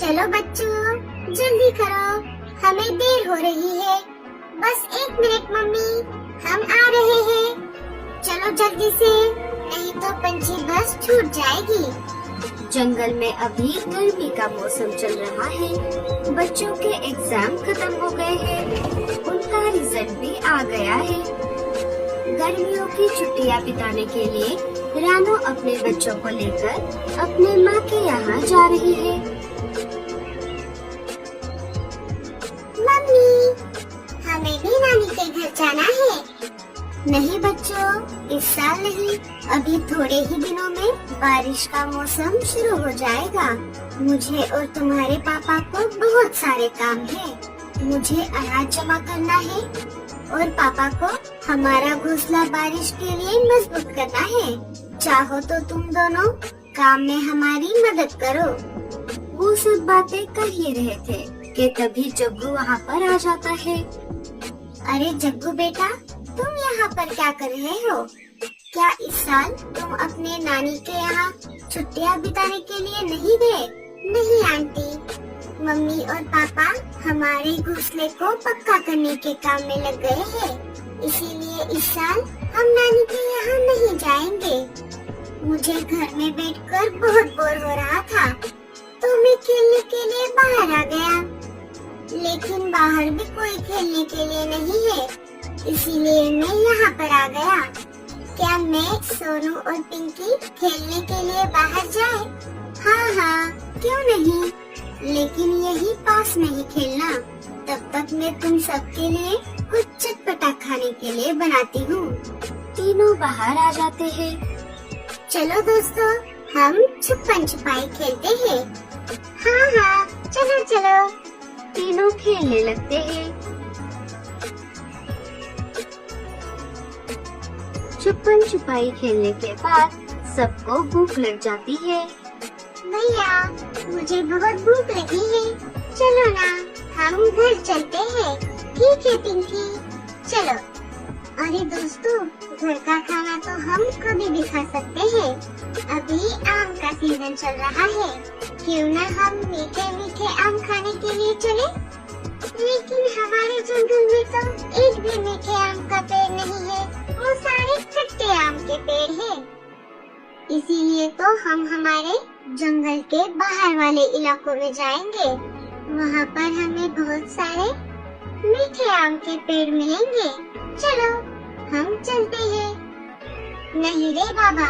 चलो बच्चों, जल्दी करो, हमें देर हो रही है। बस 1 मिनट मम्मी, हम आ रहे हैं। चलो जल्दी से, नहीं तो पंछी बस छूट जाएगी। जंगल में अभी गर्मी का मौसम चल रहा है। बच्चों के एग्जाम खत्म हो गए हैं, उनका रिजल्ट भी आ गया है। गर्मियों की छुट्टियां बिताने के लिए रानो अपने बच्चों को लेकर अपने माँ के यहाँ जा रही है। मम्मी, हमें भी नानी के घर जाना है। नहीं बच्चों, इस साल नहीं, अभी थोड़े ही दिनों में बारिश का मौसम शुरू हो जाएगा। मुझे और तुम्हारे पापा को बहुत सारे काम है। मुझे अनाज जमा करना है और पापा को हमारा घोंसला बारिश के लिए मजबूत करना है। चाहो तो तुम दोनों काम में हमारी मदद करो। वो सब बातें कर ही रहे थे कि तभी जग्गू वहाँ पर आ जाता है। अरे जग्गू बेटा, तुम यहाँ पर क्या कर रहे हो? क्या इस साल तुम अपने नानी के यहाँ छुट्टियाँ बिताने के लिए नहीं गए? नहीं आंटी, मम्मी और पापा हमारे घोंसले को पक्का करने के काम में लग गए हैं। इसीलिए इस साल हम नानी के यहाँ नहीं जाएंगे। मुझे घर में बैठकर बहुत बोर हो रहा था, तो मैं खेलने के लिए बाहर आ गया। लेकिन बाहर भी कोई खेलने के लिए नहीं है, इसीलिए मैं यहाँ पर आ गया। क्या मैं, सोनू और पिंकी खेलने के लिए बाहर जाए? हाँ हाँ, क्यों नहीं, लेकिन यही पास में ही खेलना। तब तक मैं तुम सबके लिए कुछ चटपटा खाने के लिए बनाती हूँ। तीनों बाहर आ जाते हैं। चलो दोस्तों, हम छुपन छुपाई खेलते हैं। हाँ हाँ, चलो चलो। तीनों खेलने लगते हैं। छुपन छुपाई खेलने के बाद सबको भूख लग जाती है। भैया, मुझे बहुत भूख लगी है, चलो ना, हम घर चलते हैं। ठीक है पिंकी, चलो। अरे दोस्तों, घर का खाना तो हम कभी भी खा सकते हैं। अभी आम का सीजन चल रहा है, क्यों ना हम मीठे मीठे आम खाने के लिए चले? लेकिन हमारे जंगल में तो एक भी मीठे आम का पेड़ नहीं है, वो सारे खट्टे आम के पेड़ हैं। इसीलिए तो हम हमारे जंगल के बाहर वाले इलाकों में जाएंगे। वहाँ पर हमें बहुत सारे मीठे आम के पेड़ मिलेंगे। चलो, हम चलते हैं। नहीं रे बाबा,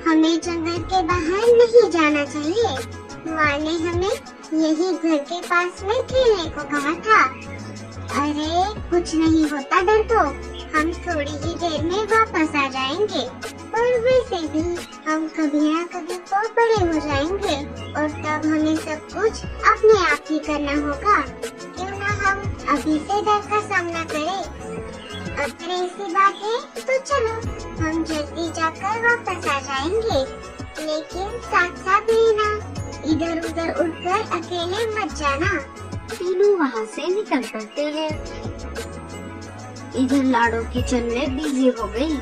हमें जंगल के बाहर नहीं जाना चाहिए। माँ ने हमें यही घर के पास में खेलने को कहा था। अरे कुछ नहीं होता डर को, हम थोड़ी ही देर में वापस आ जाएंगे। और वैसे भी हम कभी ना कभी तो बड़े हो जाएंगे और तब हमें सब कुछ अपने आप ही करना होगा। क्यों ना हम अभी से डर का सामना करें। अगर ऐसी बात है तो चलो, हम जल्दी जाकर वापस आ जाएंगे। लेकिन साथ साथ रहना, इधर उधर उड़कर अकेले मत जाना। तीनों वहाँ से निकल पड़ते हैं। इधर लाडो किचन में बिजी हो गई,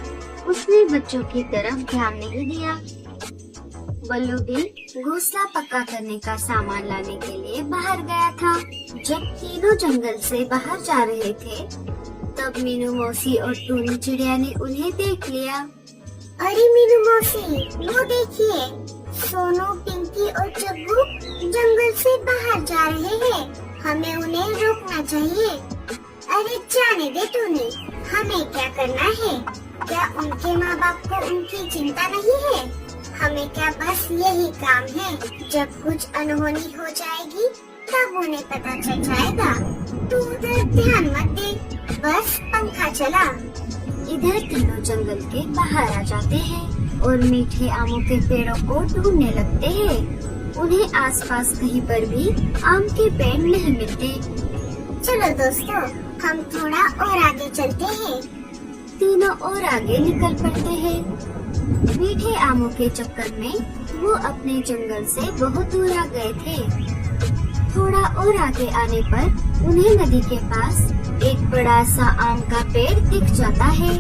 उसने बच्चों की तरफ ध्यान नहीं दिया। बल्लू भी घोंसला पक्का करने का सामान लाने के लिए बाहर गया था। जब तीनों जंगल से बाहर जा रहे थे, तब मीनू मौसी और टूनी चिड़िया ने उन्हें देख लिया। अरे मीनू मौसी, वो देखिए, सोनू, पिंकी और जग्गू जंगल से बाहर जा रहे हैं। हमें उन्हें रोकना चाहिए। अरे जाने दे टूनी, हमें क्या करना है? क्या उनके माँ बाप को उनकी चिंता नहीं है? हमें क्या बस यही काम है? जब कुछ अनहोनी हो जाएगी तब उन्हें पता चल जाएगा। तू उधर ध्यान मत दे, बस पंखा चला। इधर तीनों जंगल के बाहर आ जाते हैं और मीठे आमों के पेड़ों को ढूंढने लगते हैं। उन्हें आसपास कहीं पर भी आम के पेड़ नहीं मिलते। चलो दोस्तों, हम थोड़ा और आगे चलते हैं। तीनों और आगे निकल पड़ते हैं। मीठे आमों के चक्कर में वो अपने जंगल से बहुत दूर आ गए थे। थोड़ा और आगे आने पर उन्हें नदी के पास एक बड़ा सा आम का पेड़ दिख जाता है।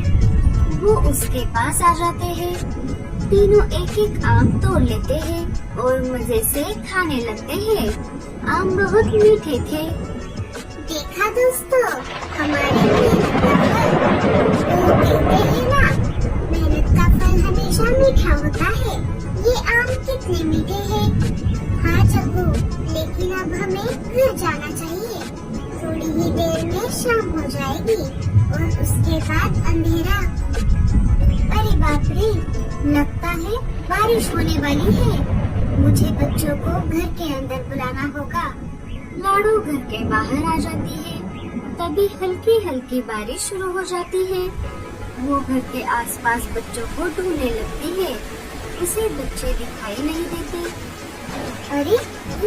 वो उसके पास आ जाते हैं। तीनों एक एक आम तोड़ लेते हैं और मजे से खाने लगते हैं। आम बहुत मीठे थे। देखा दोस्तों, हमारे मेहनत का फल, वो कहते हैं ना, मेहनत का फल हमेशा मीठा होता है। ये आम कितने मीठे हैं। हाँ जग्गू, लेकिन अब हमें घर जाना चाहिए। थोड़ी ही देर में शाम हो जाएगी और उसके बाद अंधेरा। अरे बाप रे, लगता है बारिश होने वाली है। मुझे बच्चों को घर के अंदर बुलाना होगा। लाडो घर के बाहर आ जाती है। तभी हल्की हल्की बारिश शुरू हो जाती है। वो घर के आसपास बच्चों को ढूंढने लगती है। उसे बच्चे दिखाई नहीं देते। अरे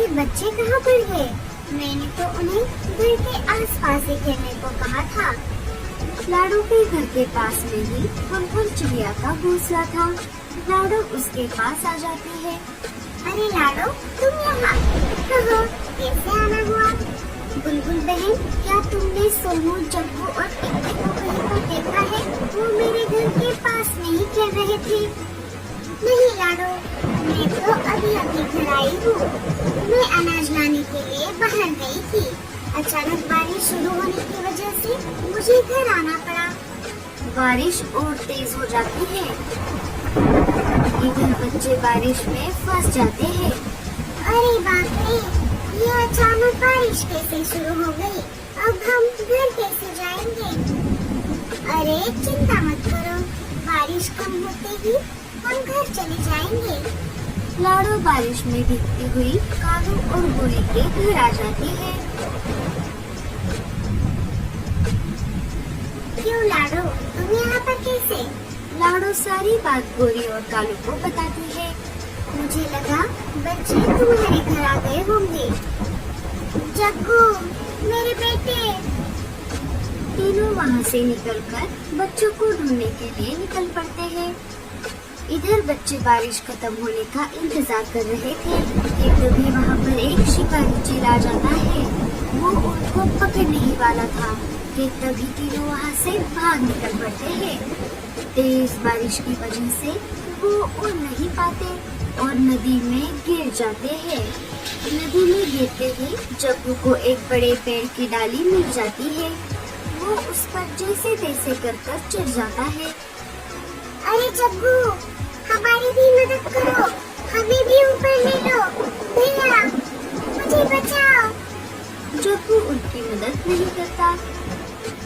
ये बच्चे कहाँ पर गए? मैंने तो उन्हें घर के आसपास ही खेलने को कहा था। लाडो के घर के पास में ही बुलबुल चिड़िया का घोंसला था। लाडो उसके पास आ जाती है। अरे लाडो, तुम यहाँ कहो, कैसे आना हुआ? बुलबुल बहन, क्या तुमने सोनू, जग्गू और टिक्की को कहीं पर देखा है? वो मेरे घर के पास में ही खेल रहे थे। नहीं लाडो, मैं तो अभी अभी घर आई हूँ। मैं अनाज लाने के लिए बाहर गई थी। अचानक बारिश शुरू होने की वजह से मुझे घर आना पड़ा। बारिश और तेज हो जाती है। इधर बच्चे बारिश में फंस जाते हैं। अरे बाप रे, ये अचानक बारिश कैसे शुरू हो गई? अब हम घर कैसे जाएंगे? अरे चिंता मत करो, बारिश कम होते ही हम घर चले जाएंगे। लाडो बारिश में भीगती हुई कालू और गोरी के घर आ जाती है। क्यों लाडो, तुम यहाँ पर कैसे? लाडो सारी बात गोरी और कालू को बताती है। मुझे लगा बच्चे तुम्हारे घर आ गए होंगे। जग्गू, मेरे बेटे। तीनों वहाँ से निकलकर बच्चों को ढूंढने के लिए निकल पड़ते हैं। इधर बच्चे बारिश खत्म होने का इंतजार कर रहे थे कि तभी वहाँ पर एक शिकारी चिल्ला जाता है। वो उनको पकड़ने ही वाला था कि तभी तीनों वहाँ से भाग निकल पड़ते हैं। तेज बारिश की वजह से वो उड़ नहीं पाते और नदी में गिर जाते हैं। नदी में गिरते ही जग्गू को एक बड़े पेड़ की डाली मिल जाती है। वो उस पर जैसे तैसे कर चढ़ जाता है। अरे जग्गू, हमारी भी मदद करो, हमें भी ऊपर ले लो। भैया, मुझे बचाओ। जग्गू उनकी मदद नहीं करता।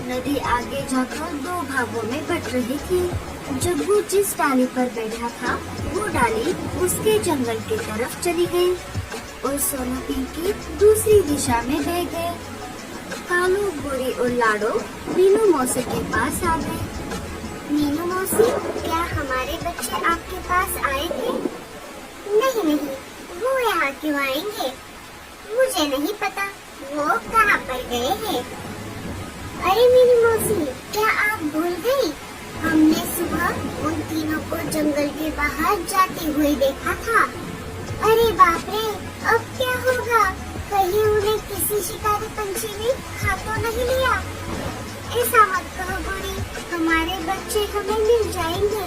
नदी आगे जाकर दो भागों में बट रही थी। जग्गू जिस डाली पर बैठा था वो डाली उसके जंगल की तरफ चली गई और सोनू पिंकी दूसरी दिशा में बह गए। कालू, गोरी और लाडो मीनू मौसी के पास आ गए। मीनू मौसी, क्या हमारे बच्चे आपके पास आए थे? नहीं नहीं, वो यहाँ क्यों आएंगे? मुझे नहीं पता वो कहाँ पर गए हैं। अरे मीनू मौसी, क्या आप भूल गई? हमने सुबह उन तीनों को जंगल के बाहर जाते हुए देखा था। अरे बाप रे, अब क्या होगा? कहीं उन्हें किसी शिकारी पंछी ने खा तो नहीं लिया? ऐसा मत कहो गोरी, हमारे बच्चे हमें मिल जाएंगे।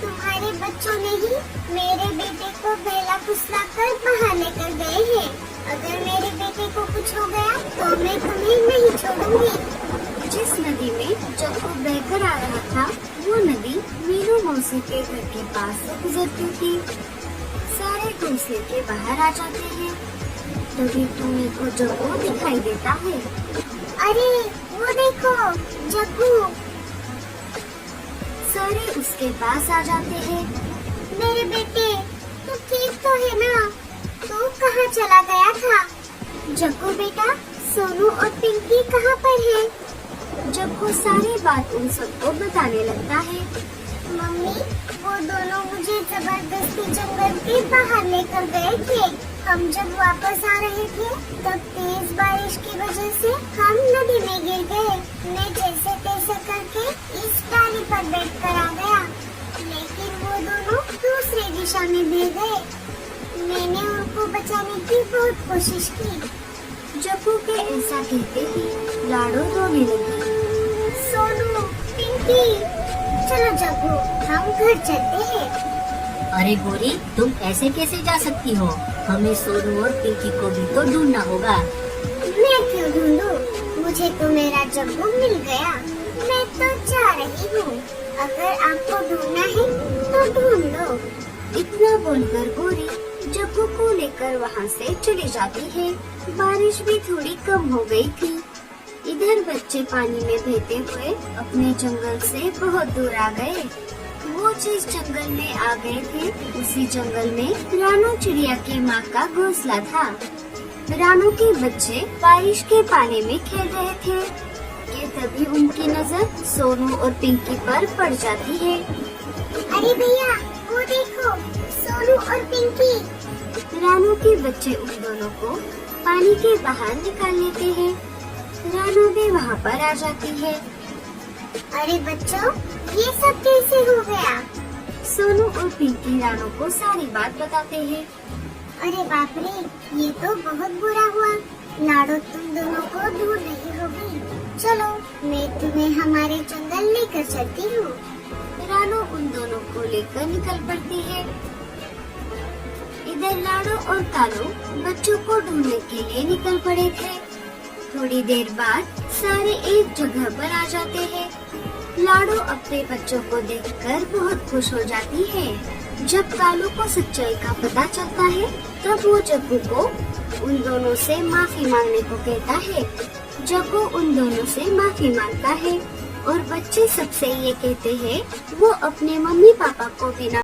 तुम्हारे बच्चों ने ही मेरे बेटे को बेला फुसला कर बाहर लेकर गए हैं। अगर मेरे बेटे को कुछ हो गया तो मैं तुम्हें नहीं छोड़ूंगी। जिस नदी में जग्गू बहकर आ रहा था वो नदी मीनू मौसी के घर के पास से गुजरती थी। सारे घोंसले के बाहर आ जाते हैं। तभी टूनी को जग्गू दिखाई देता है। अरे वो देखो, जग्गू। सारे उसके पास आ जाते हैं। मेरे बेटे, तू ठीक तो है ना? तू कहाँ चला गया था? जग्गू बेटा, सोनू और पिंकी कहाँ पर है? जग्गू सारी बात उन सबको बताने लगता है। मम्मी, वो दोनों मुझे जबरदस्ती जंगल के बाहर लेकर गए थे। हम जब वापस आ रहे थे तब तेज बारिश की वजह से हम नदी में गिर गए। मैं जैसे तैसे करके इस डाली पर बैठकर आ गया, लेकिन वो दोनों दूसरी दिशा में बह गए। मैंने उनको बचाने की बहुत कोशिश की। जग्गू के ऐसा कहते ही लाडो रोने लगी। सोनू, पिंकी, चलो जग्गू, हम घर चलते हैं। अरे गोरी, तुम ऐसे कैसे जा सकती हो? हमें सोनू और पिंकी को भी तो ढूंढना होगा। मैं क्यों ढूंढूं? मुझे तो मेरा जग्गू मिल गया। मैं तो जा रही हूँ। अगर आपको ढूंढना है तो ढूंढ लो। इतना बोलकर गोरी जग्गू को लेकर वहाँ से चली जाती है। बारिश भी थोड़ी कम हो गई थी। इधर बच्चे पानी में बहते हुए अपने जंगल से बहुत दूर आ गए। वो जिस जंगल में आ गए थे उसी जंगल में रानू चिड़िया की माँ का घोंसला था। रानू के बच्चे बारिश के पानी में खेल रहे थे कि तभी उनकी नजर सोनू और पिंकी पर पड़ जाती है। अरे भैया, वो देखो, सोनू और पिंकी। रानू के बच्चे उन दोनों को पानी के बाहर निकाल लेते हैं। रानू भी वहाँ पर आ जाती है। अरे बच्चों, ये सब कैसे हो गया? सोनू और पिंकी रानू को सारी बात बताते हैं। अरे बाप रे, ये तो बहुत बुरा हुआ। लाडो तुम दोनों को ढूंढ रही होगी। चलो, मैं तुम्हें हमारे जंगल लेकर चलती हूँ। रानू उन दोनों को लेकर निकल पड़ती है। इधर लाडो और कालू बच्चों को ढूंढने के लिए निकल पड़े थे। थोड़ी देर बाद सारे एक जगह पर आ जाते हैं। लाडो अपने बच्चों को देखकर बहुत खुश हो जाती है। जब कालू को सच्चाई का पता चलता है तब वो जग्गू को उन दोनों से माफी मांगने को कहता है। जग्गू उन दोनों से माफी मांगता है और बच्चे सबसे ये कहते हैं वो अपने मम्मी पापा को बिना